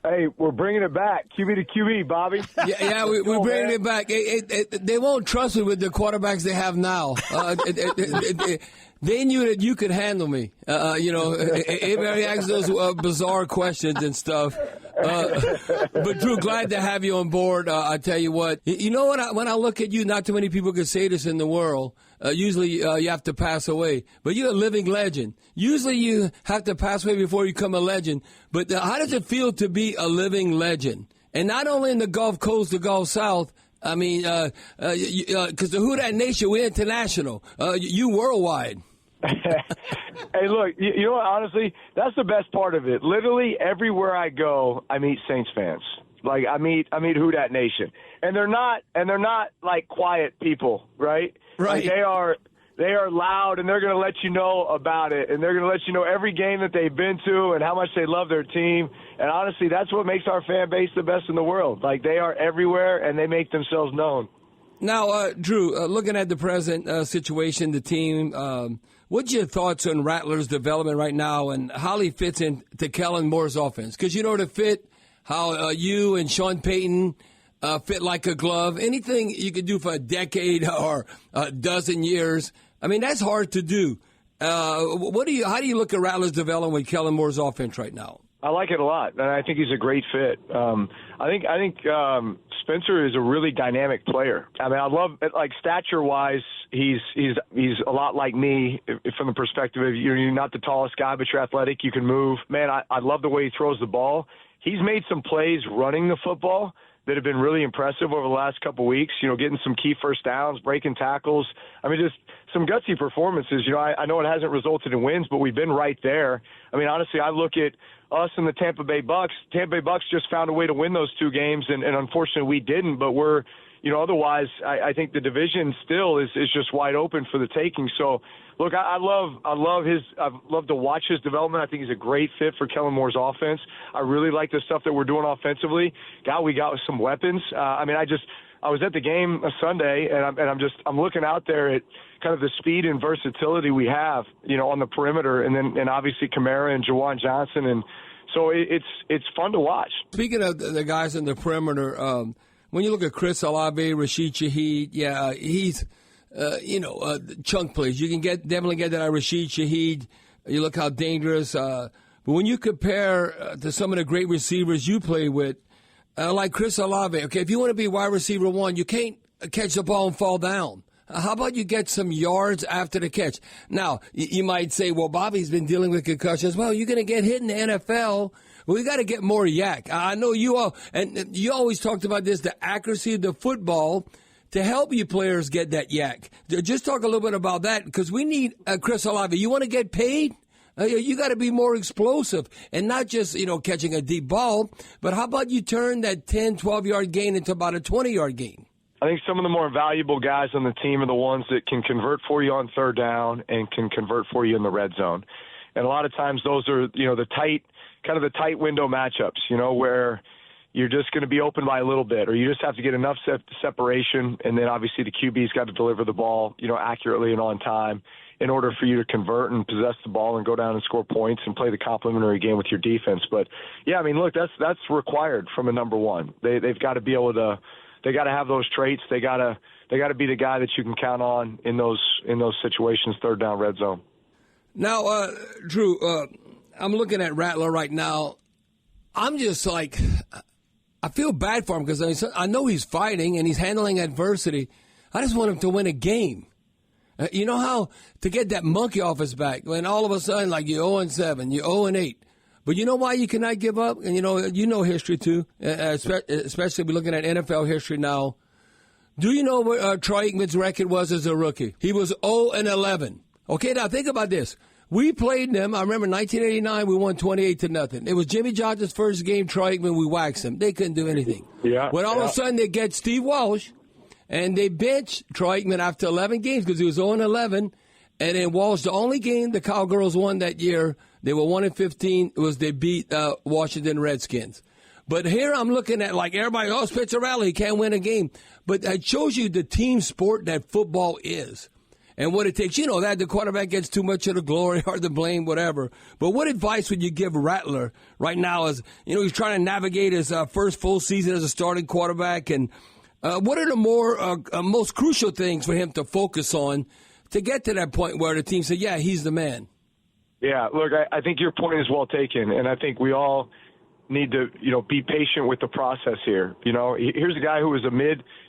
Hey, we're bringing it back. QB to QB, Bobby. We're bringing it back. They won't trust me with the quarterbacks they have now. They knew that you could handle me. Everybody asks those bizarre questions and stuff. But, Drew, glad to have you on board. I tell you what, you know what? When I look at you, not too many people can say this in the world. Usually you have to pass away. But you're a living legend. Usually you have to pass away before you become a legend. But how does it feel to be a living legend? And not only in the Gulf Coast, the Gulf South. I mean, because the Who Dat Nation, we're international. You worldwide. Hey, look, you know what, honestly, that's the best part of it. Literally everywhere I go, I meet Saints fans. Like I meet Who Dat Nation. And they're not like quiet people, right? Right. Like they are loud, and they're going to let you know about it, and they're going to let you know every game that they've been to and how much they love their team. And honestly, that's what makes our fan base the best in the world. Like, they are everywhere, and they make themselves known. Now, Drew, looking at the present situation, the team, what's your thoughts on Rattler's development right now and how he fits into Kellen Moore's offense? Because, to fit how you and Sean Payton fit like a glove, anything you could do for a decade or a dozen years, I mean, that's hard to do. How do you look at Rattler's development with Kellen Moore's offense right now? I like it a lot, and I think he's a great fit. I think Spencer is a really dynamic player. I mean, I love, like, stature-wise, he's a lot like me from the perspective of you're not the tallest guy, but you're athletic, you can move. Man, I love the way he throws the ball. He's made some plays running the football that have been really impressive over the last couple of weeks, getting some key first downs, breaking tackles. I mean, just some gutsy performances. I know it hasn't resulted in wins, but we've been right there. I mean, honestly, I look at us and the Tampa Bay Bucks. Tampa Bay Bucks just found a way to win those two games, and unfortunately we didn't, but we're otherwise I think the division still is just wide open for the taking. So, look, I've loved to watch his development. I think he's a great fit for Kellen Moore's offense. I really like the stuff that we're doing offensively. We got some weapons. I was at the game Sunday, and I'm looking out there at kind of the speed and versatility we have, on the perimeter, and obviously Kamara and Juwan Johnson, and so it's fun to watch. Speaking of the guys in the perimeter, when you look at Chris Olave, Rashid Shaheed, he's chunk plays. You can definitely get that out of Rashid Shaheed. You look how dangerous. But when you compare to some of the great receivers you play with, like Chris Olave, okay, if you want to be wide receiver one, you can't catch the ball and fall down. How about you get some yards after the catch? Now, you might say, well, Bobby's been dealing with concussions. Well, you're going to get hit in the NFL. We got to get more yak. I know you all, and you always talked about this, the accuracy of the football to help you players get that yak. Just talk a little bit about that, because we need Chris Olave. You want to get paid? You got to be more explosive and not just, catching a deep ball, but how about you turn that 10, 12-yard gain into about a 20-yard gain? I think some of the more valuable guys on the team are the ones that can convert for you on third down and can convert for you in the red zone. And a lot of times those are, the tight window matchups, where you're just going to be open by a little bit, or you just have to get enough separation, and then obviously the QB's got to deliver the ball, accurately and on time in order for you to convert and possess the ball and go down and score points and play the complementary game with your defense. But, yeah, I mean, look, that's required from a number one. They've got to be able to – they got to have those traits. They got to be the guy that you can count on in those situations, third down, red zone. Now, Drew, I'm looking at Rattler right now. I'm just like, I feel bad for him because I know he's fighting and he's handling adversity. I just want him to win a game. You know how to get that monkey off his back when all of a sudden, like, you're 0-7, you're 0-8. But you know why you cannot give up? And you know history too, especially we're looking at NFL history now. Do you know what Troy Aikman's record was as a rookie? He was 0-11. Okay, now think about this. We played them. I remember 1989, we won 28-0. It was Jimmy Johnson's first game. Troy Aikman, we waxed him. They couldn't do anything. Yeah. When all of a sudden they get Steve Walsh, and they benched Troy Aikman after 11 games because he was 0-11. And then Walsh, the only game the Cowgirls won that year, they were 1-15, was they beat Washington Redskins. But here I'm looking at, like, everybody, Spencer Rattler, he can't win a game. But it shows you the team sport that football is. and what it takes. You know that the quarterback gets too much of the glory or the blame, whatever. But what advice would you give Rattler right now as, he's trying to navigate his first full season as a starting quarterback? And what are the most crucial things for him to focus on to get to that point where the team said, yeah, he's the man? Yeah, look, I think your point is well taken, and I think we all need to, be patient with the process here. Here's a guy who was a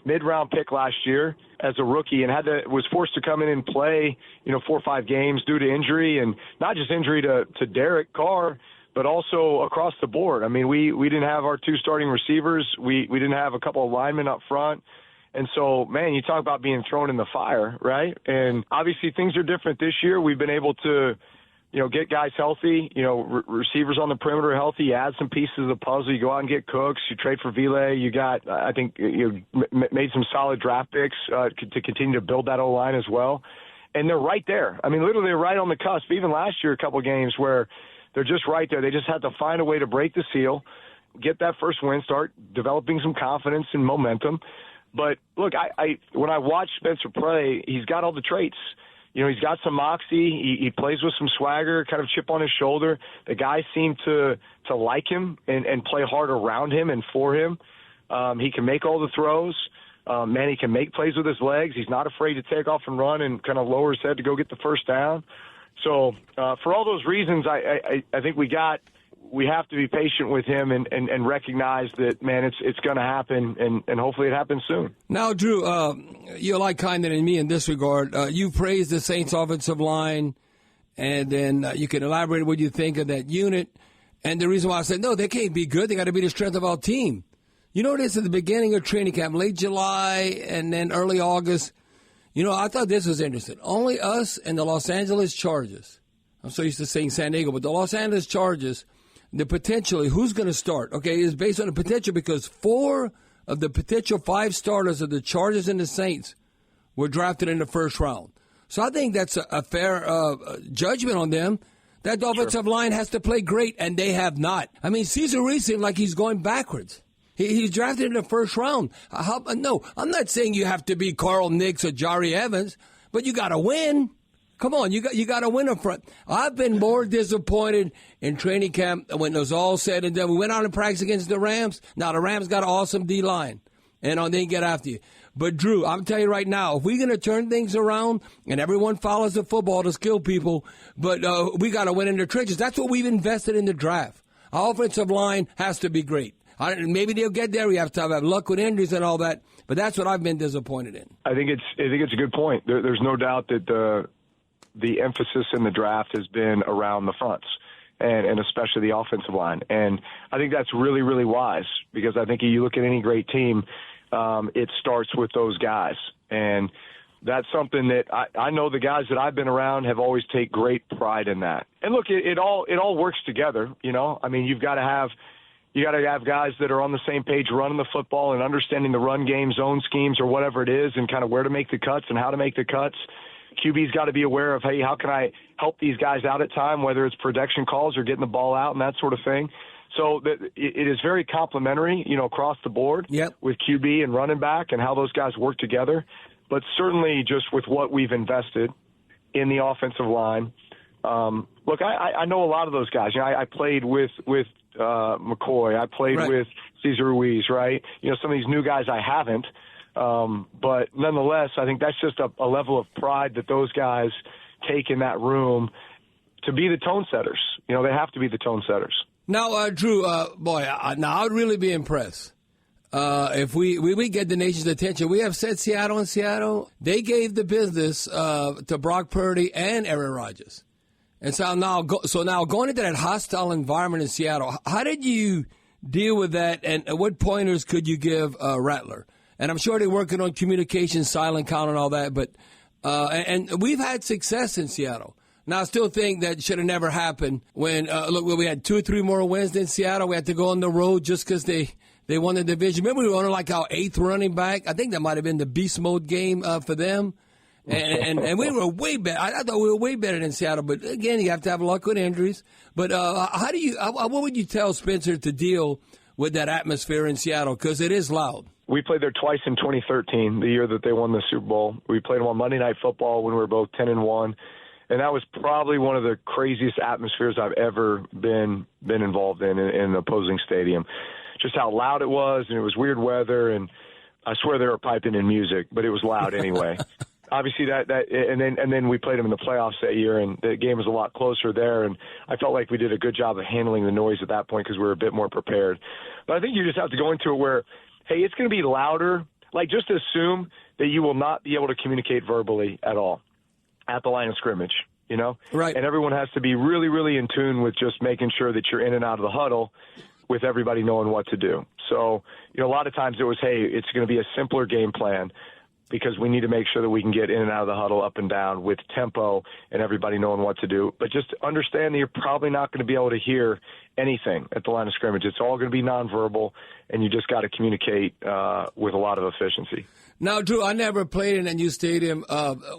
mid-round pick last year as a rookie and was forced to come in and play, 4 or 5 games due to injury, and not just injury to Derek Carr, but also across the board. I mean, we didn't have our 2 starting receivers. We didn't have a couple of linemen up front. And so, man, you talk about being thrown in the fire, right? And obviously things are different this year. We've been able to get guys healthy, receivers on the perimeter healthy. You add some pieces of the puzzle. You go out and get Cooks. You trade for Ville. You got, I think, you made some solid draft picks to continue to build that O-line as well. And they're right there. I mean, literally they're right on the cusp. Even last year, a couple of games where they're just right there. They just had to find a way to break the seal, get that first win, start developing some confidence and momentum. But, look, when I watch Spencer play, he's got all the traits. He's got some moxie. He plays with some swagger, kind of chip on his shoulder. The guys seem to like him and play hard around him and for him. He can make all the throws. He can make plays with his legs. He's not afraid to take off and run and kind of lower his head to go get the first down. So for all those reasons, I think we have to be patient with him and recognize that, man, it's going to happen, and hopefully it happens soon. Now, Drew, you're a lot kinder than me in this regard. You praised the Saints' offensive line, and then you can elaborate what you think of that unit. And the reason why I said, no, they can't be good. They got to be the strength of our team. You know this at the beginning of training camp, late July and then early August. I thought this was interesting. Only us and the Los Angeles Chargers. I'm so used to saying San Diego, but the Los Angeles Chargers, the potentially, who's going to start, okay, is based on the potential because 4 of the potential 5 starters of the Chargers and the Saints were drafted in the first round. So I think that's a fair judgment on them. That offensive line has to play great, and they have not. I mean, Cesar Ruiz seemed like he's going backwards. He's drafted in the first round. No, I'm not saying you have to be Carl Nicks or Jari Evans, but you got to win. Come on, you got to win up front. I've been more disappointed in training camp when it was all said and done. We went out and practiced against the Rams. Now, the Rams got an awesome D-line, and they can get after you. But, Drew, I'm telling you right now, if we're going to turn things around and everyone follows the football, the skilled people, but we got to win in the trenches. That's what we've invested in the draft. Our offensive line has to be great. Maybe they'll get there. We have to have luck with injuries and all that. But that's what I've been disappointed in. I think it's a good point. There's no doubt that the emphasis in the draft has been around the fronts and especially the offensive line. And I think that's really, really wise because I think you look at any great team, it starts with those guys. And that's something that I know the guys that I've been around have always take great pride in that. And look, it all works together. I mean, you got to have guys that are on the same page running the football and understanding the run game, zone schemes, or whatever it is, and kind of where to make the cuts and how to make the cuts. QB's got to be aware of, hey, how can I help these guys out at time, whether it's protection calls or getting the ball out and that sort of thing. So it is very complementary, across the board with QB and running back and how those guys work together. But certainly just with what we've invested in the offensive line. Look, I know a lot of those guys. I played with McCoy. I played with Cesar Ruiz, right? Some of these new guys I haven't. But nonetheless, I think that's just a level of pride that those guys take in that room to be the tone setters. They have to be the tone setters. Now, Drew, now I'd really be impressed if we get the nation's attention. We have said Seattle. They gave the business to Brock Purdy and Aaron Rodgers. And so now going into that hostile environment in Seattle, how did you deal with that, and what pointers could you give Rattler? And I'm sure they're working on communication, silent count, and all that. But and we've had success in Seattle. Now, I still think that should have never happened when, we had 2 or 3 more wins than Seattle. We had to go on the road just because they won the division. Remember, we were on like our 8th running back. I think that might have been the beast mode game for them. And we were way better. I thought we were way better than Seattle. But, again, you have to have luck with injuries. But what would you tell Spencer to deal with that atmosphere in Seattle? Because it is loud. We played there twice in 2013, the year that they won the Super Bowl. We played them on Monday Night Football when we were both 10-1. And that was probably one of the craziest atmospheres I've ever been involved in an opposing stadium. Just how loud it was, and it was weird weather, and I swear they were piping in music, but it was loud anyway. Obviously, and then we played them in the playoffs that year, and the game was a lot closer there, and I felt like we did a good job of handling the noise at that point because we were a bit more prepared. But I think you just have to go into it where, hey, it's going to be louder. Like, just assume that you will not be able to communicate verbally at all at the line of scrimmage, Right. And everyone has to be really, really in tune with just making sure that you're in and out of the huddle with everybody knowing what to do. So, a lot of times it was, hey, it's going to be a simpler game plan because we need to make sure that we can get in and out of the huddle up and down with tempo and everybody knowing what to do. But just understand that you're probably not going to be able to hear anything at the line of scrimmage. It's all going to be nonverbal, and you just got to communicate with a lot of efficiency. Now, Drew, I never played in a new stadium.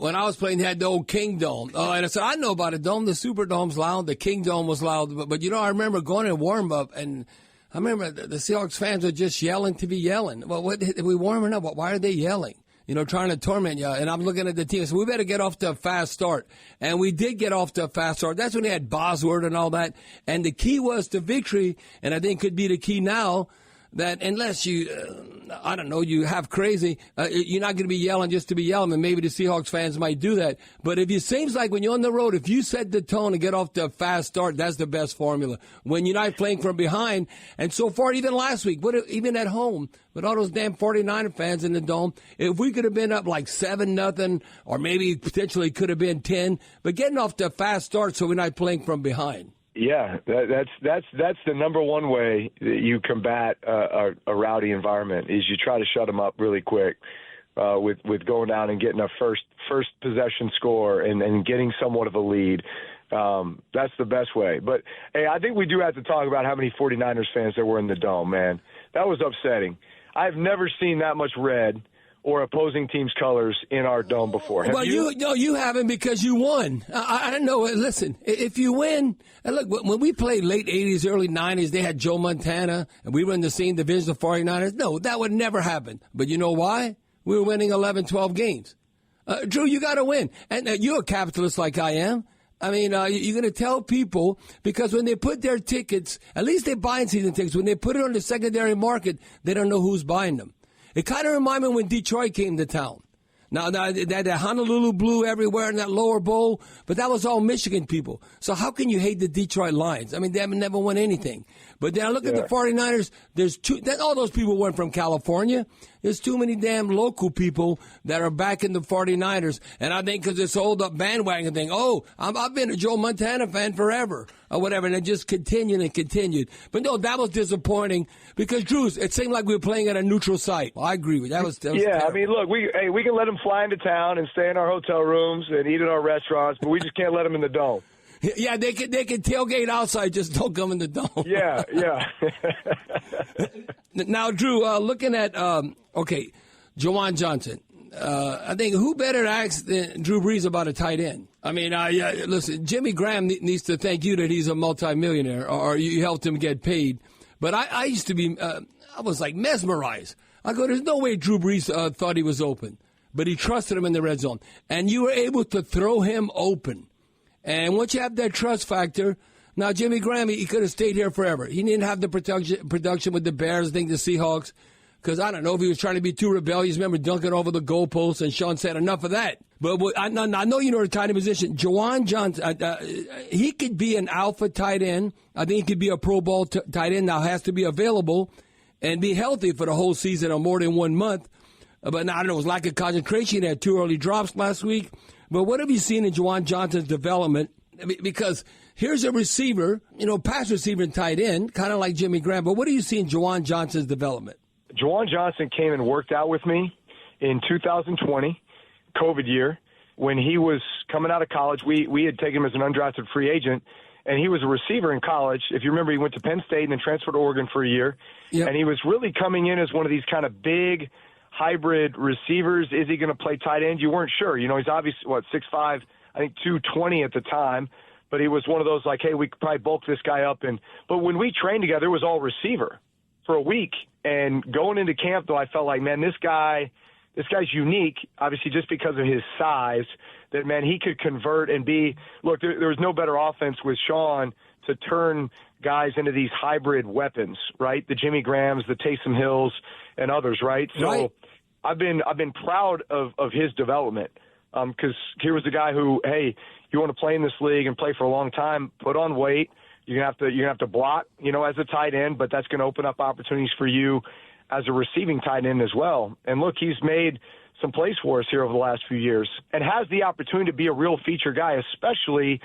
When I was playing, they had the old King Dome. And I said, I know about a dome. The Superdome's loud. The King Dome was loud. But I remember going in warm-up, and I remember the Seahawks fans were just yelling to be yelling. Well, we warming up. Why are they yelling? Trying to torment you. And I'm looking at the team. So we better get off to a fast start. And we did get off to a fast start. That's when they had Bosworth and all that. And the key was to victory, and I think could be the key now, that unless you, you have crazy, you're not going to be yelling just to be yelling, and maybe the Seahawks fans might do that. But it seems like when you're on the road, if you set the tone and get off to a fast start, that's the best formula. When you're not playing from behind, and so far, even last week, even at home, with all those damn 49er fans in the Dome, if we could have been up like 7-0, or maybe potentially could have been 10, but getting off to a fast start so we're not playing from behind. Yeah, that's the number one way that you combat a rowdy environment is you try to shut them up really quick with going down and getting a first possession score and getting somewhat of a lead. That's the best way. But, hey, I think we do have to talk about how many 49ers fans there were in the Dome, man. That was upsetting. I've never seen that much red or opposing team's colors in our Dome before. Have you? You haven't because you won. I don't know. Listen, if you win, and look, when we played late 80s, early 90s, they had Joe Montana, and we were in the same division of 49ers. No, that would never happen. But you know why? We were winning 11, 12 games. Drew, you got to win. And you're a capitalist like I am. I mean, you're going to tell people, because when they put their tickets, at least they're buying season tickets, when they put it on the secondary market, they don't know who's buying them. It kind of reminded me when Detroit came to town. Now, that Honolulu blue everywhere in that lower bowl, but that was all Michigan people. So how can you hate the Detroit Lions? I mean, they haven't never won anything. But then I look at the 49ers, all those people weren't from California. There's too many damn local people that are back in the 49ers. And I think because it's old up bandwagon thing, I've been a Joe Montana fan forever or whatever. And it just continued and continued. But no, that was disappointing because, Drew, it seemed like we were playing at a neutral site. I agree with you. That was yeah, terrible. I mean, look, we can let them fly into town and stay in our hotel rooms and eat at our restaurants, but we just can't let them in the Dome. Yeah, they can tailgate outside, just don't come in the Dome. Yeah. Now, Drew, looking at, Juwan Johnson, I think who better to ask than Drew Brees about a tight end? I mean, listen, Jimmy Graham needs to thank you that he's a multimillionaire or you helped him get paid. But I used to be, I was like mesmerized. I go, there's no way Drew Brees thought he was open, but he trusted him in the red zone. And you were able to throw him open. And once you have that trust factor, now Jimmy Graham, he could have stayed here forever. He didn't have the production with the Bears, I think the Seahawks, because I don't know if he was trying to be too rebellious. Remember dunking over the goalposts, and Sean said enough of that. But I know you know the tight end position. Juwan Johnson, he could be an alpha tight end. I think he could be a Pro Bowl tight end. Now has to be available and be healthy for the whole season or more than 1 month. But now, I don't know, it was lack of concentration. He had 2 early drops last week. But what have you seen in Juwan Johnson's development? Because here's a receiver, pass receiver and tight end, kind of like Jimmy Graham. But what do you see in Juwan Johnson's development? Juwan Johnson came and worked out with me in 2020, COVID year, when he was coming out of college. We had taken him as an undrafted free agent, and he was a receiver in college. If you remember, he went to Penn State and then transferred to Oregon for a year. Yep. And he was really coming in as one of these kind of big hybrid receivers. Is he going to play tight end? You weren't sure. He's obviously, 6'5", I think 220 at the time. But he was one of those like, hey, we could probably bulk this guy up. But when we trained together, it was all receiver. for a week. And going into camp, though, I felt like, man, this guy's unique, obviously just because of his size, that, man, he could convert and be – look, there was no better offense with Sean to turn guys into these hybrid weapons, right? The Jimmy Grahams, the Taysom Hills, and others, right? So right. I've been proud of his development because here was a guy who, hey, you want to play in this league and play for a long time, put on weight. You're gonna have to block, as a tight end, but that's going to open up opportunities for you as a receiving tight end as well. And look, he's made some plays for us here over the last few years and has the opportunity to be a real feature guy, especially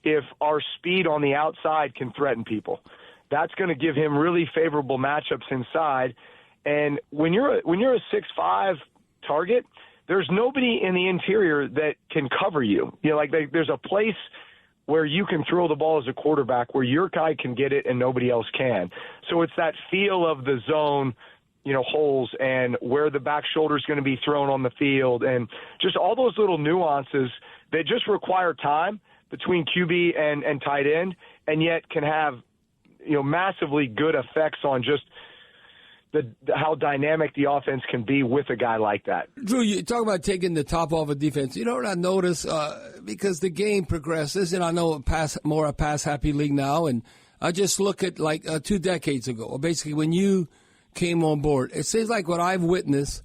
if our speed on the outside can threaten people. That's going to give him really favorable matchups inside. And when you're a 6'5" target, there's nobody in the interior that can cover you. There's a place where you can throw the ball as a quarterback where your guy can get it and nobody else can. So it's that feel of the zone, holes and where the back shoulder is going to be thrown on the field and just all those little nuances that just require time between QB and tight end and yet can have, massively good effects on just how dynamic the offense can be with a guy like that. Drew, you talk about taking the top off of defense. You know what I noticed? Because the game progresses, and I know a pass-happy league now, and I just look at 2 decades ago, or basically when you came on board. It seems like what I've witnessed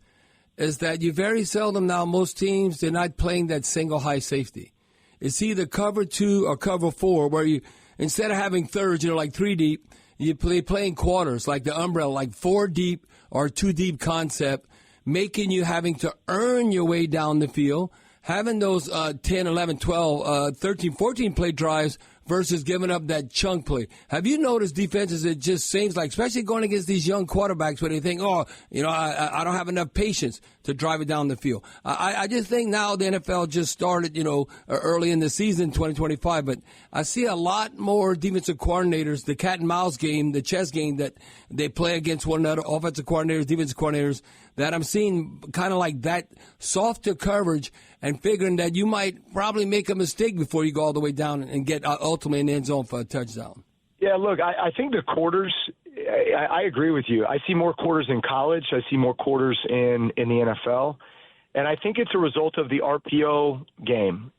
is that you very seldom now, most teams, they're not playing that single high safety. It's either cover 2 or cover 4, where you, instead of having thirds, like 3 deep, you playing quarters, like the umbrella, like 4 deep or 2 deep concept, making you having to earn your way down the field, having those 10, 11, 12, 13, 14 play drives versus giving up that chunk play. Have you noticed defenses, it just seems like, especially going against these young quarterbacks where they think, I don't have enough patience to drive it down the field. I just think now the NFL just started, early in the season, 2025, but I see a lot more defensive coordinators, the cat and mouse game, the chess game that they play against one another, offensive coordinators, defensive coordinators, that I'm seeing kind of like that softer coverage and figuring that you might probably make a mistake before you go all the way down and get ultimately in the end zone for a touchdown. Yeah, look, I think the quarters, I agree with you. I see more quarters in college. I see more quarters in the NFL. And I think it's a result of the RPO game.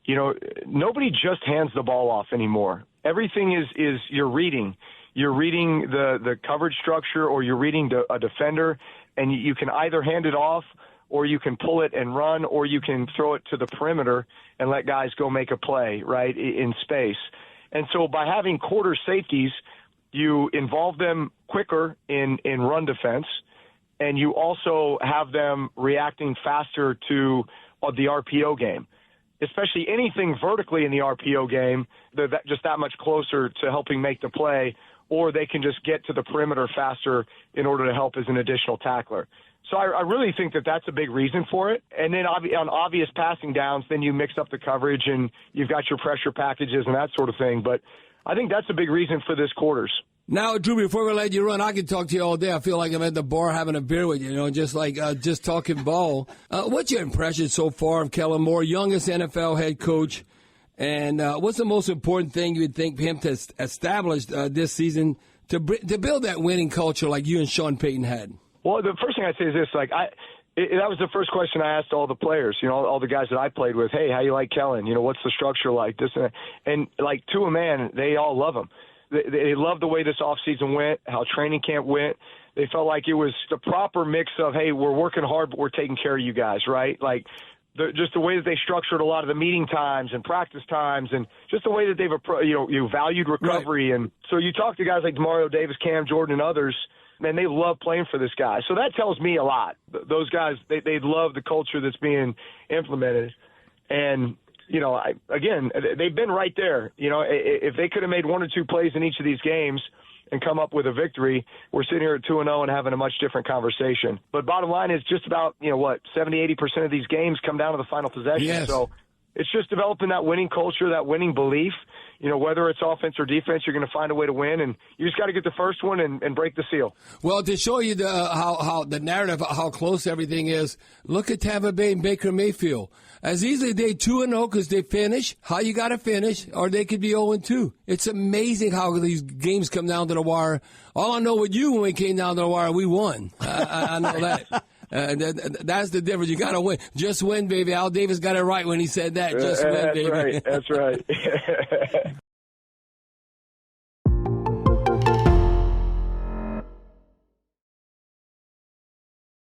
Nobody just hands the ball off anymore. Everything is you're reading. You're reading the coverage structure or you're reading a defender, and you can either hand it off or you can pull it and run, or you can throw it to the perimeter and let guys go make a play, right, in space. And so by having quarter safeties, you involve them quicker in run defense, and you also have them reacting faster to the RPO game. Especially anything vertically in the RPO game, they're just that much closer to helping make the play, or they can just get to the perimeter faster in order to help as an additional tackler. So I really think that that's a big reason for it. And then on obvious passing downs, then you mix up the coverage and you've got your pressure packages and that sort of thing. But I think that's a big reason for this quarters. Now, Drew, before we let you run, I can talk to you all day. I feel like I'm at the bar having a beer with you, just talking ball. What's your impression so far of Kellen Moore, youngest NFL head coach? And what's the most important thing you would think for him to establish this season to build that winning culture like you and Sean Payton had? Well, the first thing I'd say is this, that was the first question I asked all the players, all the guys that I played with. Hey, how you like Kellen? What's the structure like? This and that. And to a man, they all love him. They love the way this offseason went, how training camp went. They felt like it was the proper mix of, hey, we're working hard, but we're taking care of you guys, right? Just the way that they structured a lot of the meeting times and practice times, and just the way that they've valued recovery. Right. And so you talk to guys like Demario Davis, Cam Jordan, and others, man, they love playing for this guy. So that tells me a lot. Those guys, they love the culture that's being implemented. And, they've been right there. If they could have made 1 or 2 plays in each of these games and come up with a victory, we're sitting here at 2-0 and having a much different conversation. But bottom line is just about, 70-80% of these games come down to the final possession. Yes. So it's just developing that winning culture, that winning belief. You know, whether it's offense or defense, you're going to find a way to win, and you just got to get the first one and break the seal. Well, to show you how the narrative, how close everything is, look at Tampa Bay and Baker Mayfield. As easily they 2-0 because they finish, how you got to finish, or they could be 0-2. It's amazing how these games come down to the wire. All I know with you, when we came down to the wire, we won. I know that. That's the difference. You got to win. Just win, baby. Al Davis got it right when he said that. Just win, baby. That's right. That's right.